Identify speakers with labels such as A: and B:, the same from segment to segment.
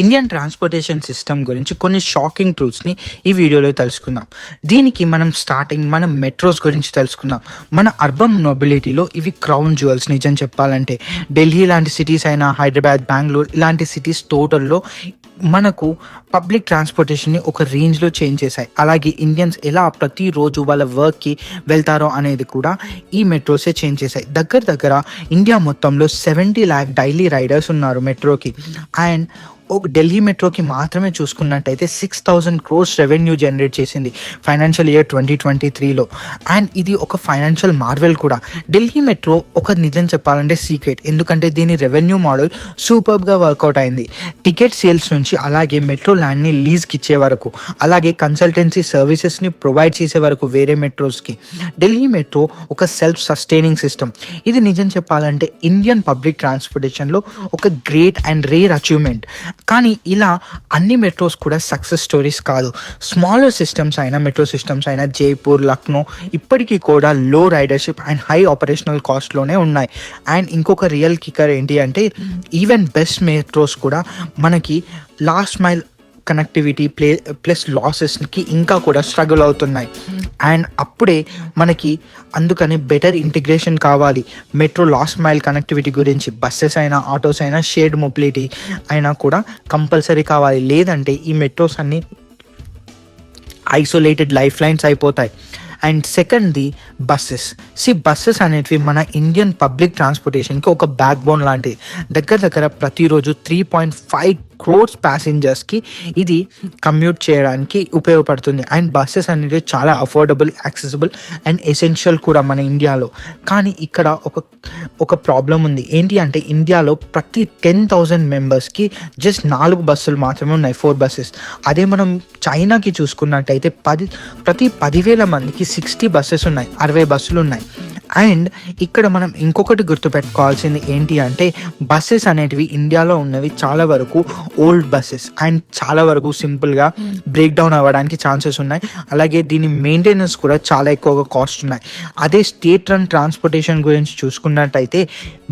A: Indian transportation system గురించి కొన్ని shocking ట్రూత్స్‌ని ఈ వీడియోలో తెలుసుకుందాం. దీనికి మనం మెట్రోస్ గురించి తెలుసుకుందాం. మన అర్బన్ మొబిలిటీలో ఇవి క్రౌన్ జ్యువెల్స్ నిజం చెప్పాలంటే. ఢిల్లీ లాంటి సిటీస్ అయినా, హైదరాబాద్, బెంగుళూరు ఇలాంటి సిటీస్ టోటల్‌లో మనకు పబ్లిక్ ట్రాన్స్‌పోర్టేషన్‌ని ఒక రేంజ్‌లో చేంజ్ చేశాయి. అలాగే ఇండియన్స్ ఎలా ప్రతిరోజు వాళ్ళ వర్క్‌కి వెళ్తారో అనేది కూడా ఈ మెట్రోసే చేంజ్ చేశాయి. దగ్గర ఇండియా మొత్తంలో 70 లాక్ డైలీ రైడర్స్ ఉన్నారు మెట్రోకి. అండ్ ఢిల్లీ మెట్రోకి మాత్రమే చూసుకున్నట్టయితే 6,000 crores రెవెన్యూ జనరేట్ చేసింది ఫైనాన్షియల్ ఇయర్ 2023లో. అండ్ ఇది ఒక ఫైనాన్షియల్ మార్వెల్ కూడా. ఢిల్లీ మెట్రో ఒక నిజం చెప్పాలంటే సీక్రెట్, ఎందుకంటే దీని రెవెన్యూ మోడల్ సూపర్గా వర్కౌట్ అయింది. టికెట్ సేల్స్ నుంచి అలాగే మెట్రో ల్యాండ్ని లీజ్కి ఇచ్చే వరకు, అలాగే కన్సల్టెన్సీ సర్వీసెస్ని ప్రొవైడ్ చేసే వరకు వేరే మెట్రోస్కి ఢిల్లీ మెట్రో ఒక సెల్ఫ్ సస్టైనింగ్ సిస్టమ్. ఇది నిజం చెప్పాలంటే ఇండియన్ పబ్లిక్ ట్రాన్స్పోర్టేషన్లో ఒక గ్రేట్ అండ్ రేర్ అచీవ్మెంట్. కానీ ఇలా అన్ని మెట్రోస్ కూడా సక్సెస్ స్టోరీస్ కాదు. స్మాలర్ సిస్టమ్స్ అయినా, మెట్రో సిస్టమ్స్ అయినా జైపూర్, లక్నో ఇప్పటికీ కూడా లో రైడర్షిప్ అండ్ హై ఆపరేషనల్ కాస్ట్లోనే ఉన్నాయి. అండ్ ఇంకొక రియల్ కిక్కర్ ఏంటి అంటే ఈవెన్ బెస్ట్ మెట్రోస్ కూడా మనకి లాస్ట్ మైల్ కనెక్టివిటీ ప్లస్ లాసెస్కి ఇంకా కూడా స్ట్రగుల్ అవుతున్నాయి. అండ్ అప్పుడే మనకి అందుకని బెటర్ ఇంటిగ్రేషన్ కావాలి. మెట్రో లాస్ట్ మైల్ కనెక్టివిటీ గురించి బస్సెస్ అయినా, ఆటోస్ అయినా, షేర్డ్ మొబిలిటీ అయినా కూడా కంపల్సరీ కావాలి. లేదంటే ఈ మెట్రోస్ అన్నీ ఐసోలేటెడ్ లైఫ్ లైన్స్ అయిపోతాయి. అండ్ సెకండ్ది బస్సెస్ అనేటివి మన ఇండియన్ పబ్లిక్ ట్రాన్స్పోర్టేషన్కి ఒక బ్యాక్ బోన్ లాంటిది. దగ్గర ప్రతిరోజు 3.5 crores ప్యాసింజర్స్కి ఇది కమ్యూట్ చేయడానికి ఉపయోగపడుతుంది. అండ్ బస్సెస్ అనేవి చాలా అఫోర్డబుల్, యాక్సెసిబుల్ అండ్ ఎసెన్షియల్ కూడా మన ఇండియాలో. కానీ ఇక్కడ ఒక ప్రాబ్లం ఉంది. ఏంటి అంటే ఇండియాలో ప్రతి 10,000 మెంబర్స్కి జస్ట్ 4 బస్సులు మాత్రమే ఉన్నాయి, 4 బస్సెస్. అదే మనం చైనాకి చూసుకున్నట్టయితే ప్రతి 10,000 మందికి 60 బస్సెస్ ఉన్నాయి, 60 బస్సులు ఉన్నాయి. అండ్ ఇక్కడ మనం ఇంకొకటి గుర్తుపెట్టుకోవాల్సింది ఏంటి అంటే బస్సెస్ అనేటివి ఇండియాలో ఉన్నవి చాలా వరకు ఓల్డ్ బస్సెస్ అండ్ చాలా వరకు సింపుల్గా బ్రేక్ డౌన్ అవ్వడానికి ఛాన్సెస్ ఉన్నాయి. అలాగే దీని మెయింటెనెన్స్ కూడా చాలా ఎక్కువగా కాస్ట్ ఉన్నాయి. అదే స్టేట్ రన్ ట్రాన్స్పోర్టేషన్ గురించి చూసుకున్నట్టయితే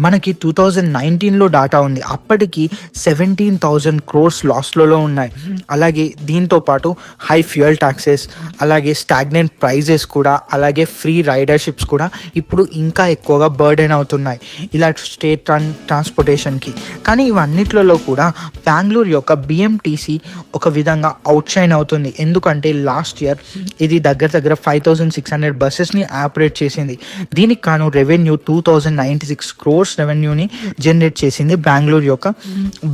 A: మనకి 2019లో డాటా ఉంది. అప్పటికి 17,000 crores లాస్లలో ఉన్నాయి. అలాగే దీంతో పాటు హై ఫ్యూయల్ ట్యాక్సెస్, అలాగే స్టాగ్నెంట్ ప్రైజెస్ కూడా, అలాగే ఫ్రీ రైడర్షిప్స్ కూడా ఇప్పుడు ఇంకా ఎక్కువగా బర్డెన్ అవుతున్నాయి ఇలా స్టేట్ ట్రాన్స్పోర్టేషన్కి. కానీ ఇవన్నిట్లలో కూడా బెంగళూరు యొక్క బిఎంటీసీ ఒక విధంగా అవుట్ షైన్ అవుతుంది. ఎందుకంటే లాస్ట్ ఇయర్ ఇది దగ్గర 5,600 బస్సెస్ని ఆపరేట్ చేసింది. దీనికి కాను రెవెన్యూ 2,096 crores రెవెన్యూని జనరేట్ చేసింది బెంగళూరు యొక్క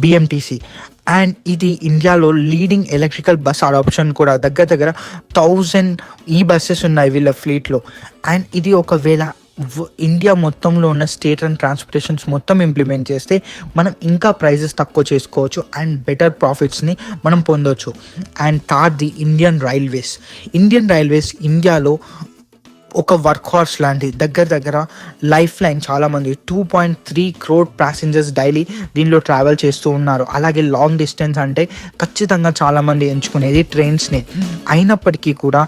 A: బిఎంటీసీ. అండ్ ఇది ఇండియాలో లీడింగ్ ఎలక్ట్రికల్ బస్ అడాప్షన్ కూడా. దగ్గర 1,000 ఈ బస్సెస్ ఉన్నాయి వీళ్ళ ఫ్లీట్లో. అండ్ ఇది ఒకవేళ ఇండియా మొత్తంలో ఉన్న స్టేట్ అండ్ ట్రాన్స్పోర్టేషన్స్ మొత్తం ఇంప్లిమెంట్ చేస్తే మనం ఇంకా ప్రైజెస్ తక్కువ చేసుకోవచ్చు అండ్ బెటర్ ప్రాఫిట్స్ని మనం పొందవచ్చు. అండ్ థర్డ్ది ఇండియన్ రైల్వేస్ ఇండియాలో ఒక వర్క్ హార్స్ లాంటి. దగ్గర లైఫ్ లైన్. చాలామంది 2.3 crore ప్యాసింజర్స్ డైలీ దీనిలో ట్రావెల్ చేస్తూ ఉన్నారు. అలాగే లాంగ్ డిస్టెన్స్ అంటే ఖచ్చితంగా చాలామంది ఎంచుకునేది ట్రైన్స్ని. అయినప్పటికీ కూడా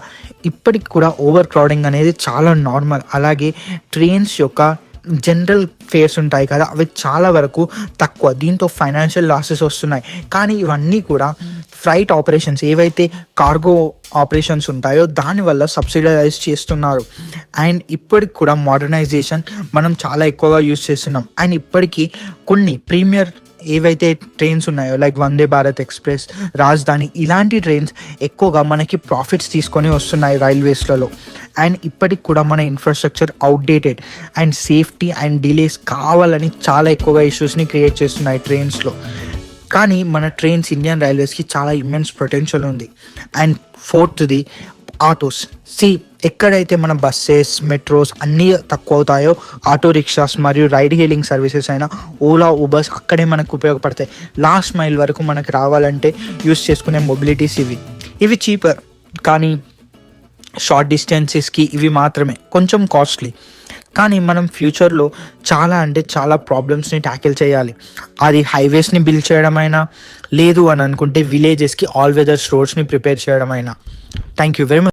A: ఇప్పటికి కూడా ఓవర్ క్రౌడింగ్ అనేది చాలా నార్మల్. అలాగే ట్రైన్స్ యొక్క జనరల్ ఫేర్స్ ఉంటాయి కదా, అవి చాలా వరకు తక్కువ. దీంతో ఫైనాన్షియల్ లాసెస్ వస్తున్నాయి. కానీ ఇవన్నీ కూడా ఫ్లైట్ ఆపరేషన్స్ ఏవైతే కార్గో ఆపరేషన్స్ ఉంటాయో దానివల్ల సబ్సిడైజ్ చేస్తున్నారు. అండ్ ఇప్పటికి కూడా మోడర్నైజేషన్ మనం చాలా ఎక్కువగా యూజ్ చేస్తున్నాం. అండ్ ఇప్పటికీ కొన్ని ప్రీమియర్ ఏవైతే ట్రైన్స్ ఉన్నాయో లైక్ వందే భారత్ ఎక్స్ప్రెస్, రాజధాని ఇలాంటి ట్రైన్స్ ఎక్కువగా మనకి ప్రాఫిట్స్ తీసుకొని వస్తున్నాయి రైల్వేస్లలో. అండ్ ఇప్పటికి కూడా మన infrastructure outdated and safety and delays కావాలని చాలా ఎక్కువగా ఇష్యూస్ని క్రియేట్ చేస్తున్నాయి ట్రైన్స్లో. కానీ మన ట్రైన్స్ ఇండియన్ రైల్వేస్కి చాలా ఇమ్మెన్స్ పొటెన్షియల్ ఉంది. అండ్ ఫోర్త్ది ఆటోస్. ఎక్కడైతే మన బస్సెస్, మెట్రోస్ అన్నీ తక్కువ అవుతాయో ఆటో రిక్షాస్ మరియు రైడ్ హీలింగ్ సర్వీసెస్ అయినా ఓలా, ఊబర్స్ అక్కడే మనకు ఉపయోగపడతాయి. లాస్ట్ మైల్ వరకు మనకు రావాలంటే యూస్ చేసుకునే మొబిలిటీస్ ఇవి చీపర్. కానీ షార్ట్ డిస్టెన్సెస్కి ఇవి మాత్రమే కొంచెం కాస్ట్లీ. కానీ మనం ఫ్యూచర్లో చాలా ప్రాబ్లమ్స్ని ట్యాకిల్ చేయాలి. అది హైవేస్ని బిల్డ్ చేయడమైనా, లేదు అని అనుకుంటే విలేజెస్కి ఆల్ వెదర్స్ రోడ్స్ని ప్రిపేర్ చేయడమైనా. Thank you very much.